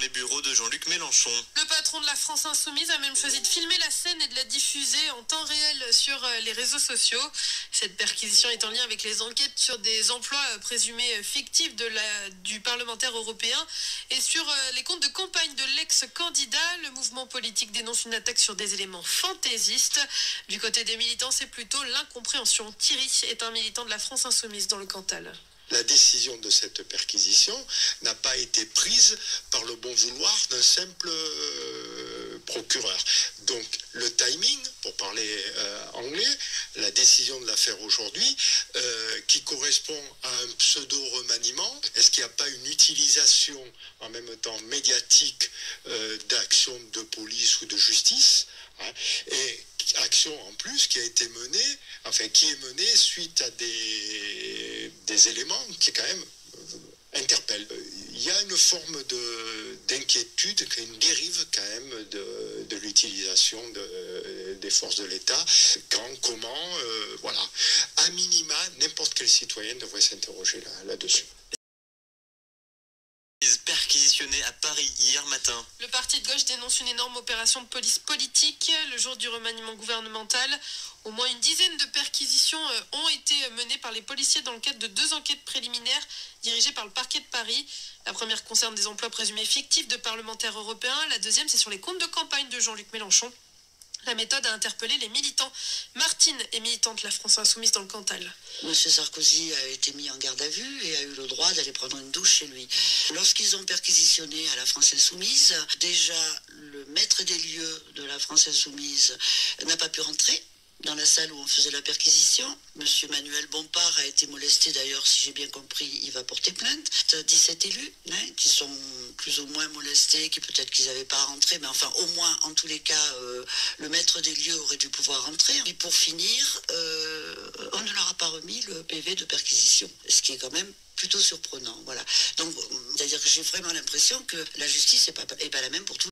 les bureaux de Jean-Luc Mélenchon. Le patron de la France Insoumise a même choisi de filmer la scène et de la diffuser en temps réel sur les réseaux sociaux. Cette perquisition est en lien avec les enquêtes sur des emplois présumés fictifs du parlementaire européen et sur les comptes de campagne de l'ex-candidat. Le mouvement politique dénonce une attaque sur des éléments fantaisistes. Du côté des militants, c'est plutôt l'incompréhension. Thierry est un militant de la France Insoumise dans le Cantal. La décision de cette perquisition n'a pas été prise par le bon vouloir d'un simple procureur. Donc le timing, pour parler anglais, la décision de la faire aujourd'hui, qui correspond à un pseudo-remaniement, est-ce qu'il n'y a pas une utilisation en même temps médiatique d'actions de police ou de justice, hein, et action en plus qui a été menée, qui est menée suite à des éléments qui quand même interpellent. Il y a une forme d'inquiétude, une dérive quand même de l'utilisation des forces de l'État. Quand, comment, voilà. À minima, n'importe quel citoyen devrait s'interroger là-dessus. Perquisitionné à Paris hier matin. Le parti de gauche dénonce une énorme opération de police politique. Le jour du remaniement gouvernemental, au moins une dizaine de perquisitions ont été menées par les policiers dans le cadre de 2 enquêtes préliminaires dirigées par le parquet de Paris. La première concerne des emplois présumés fictifs de parlementaires européens. La deuxième, c'est sur les comptes de campagne de Jean-Luc Mélenchon. La méthode a interpellé les militants. Martine est militante de la France Insoumise dans le Cantal. Monsieur Sarkozy a été mis en garde à vue et a eu le droit d'aller prendre une douche chez lui. Lorsqu'ils ont perquisitionné à la France Insoumise, déjà le maître des lieux de la France Insoumise n'a pas pu rentrer dans la salle où on faisait la perquisition. Monsieur Manuel Bompard a été molesté, d'ailleurs, si j'ai bien compris, il va porter plainte. 17 élus qui sont plus ou moins molestés, qui peut-être qu'ils n'avaient pas à rentrer, mais enfin, au moins, en tous les cas, le maître des lieux aurait dû pouvoir rentrer. Et pour finir, on ne leur a pas remis le PV de perquisition, ce qui est quand même plutôt surprenant. Voilà. Donc, c'est-à-dire que j'ai vraiment l'impression que la justice n'est pas la même pour tous.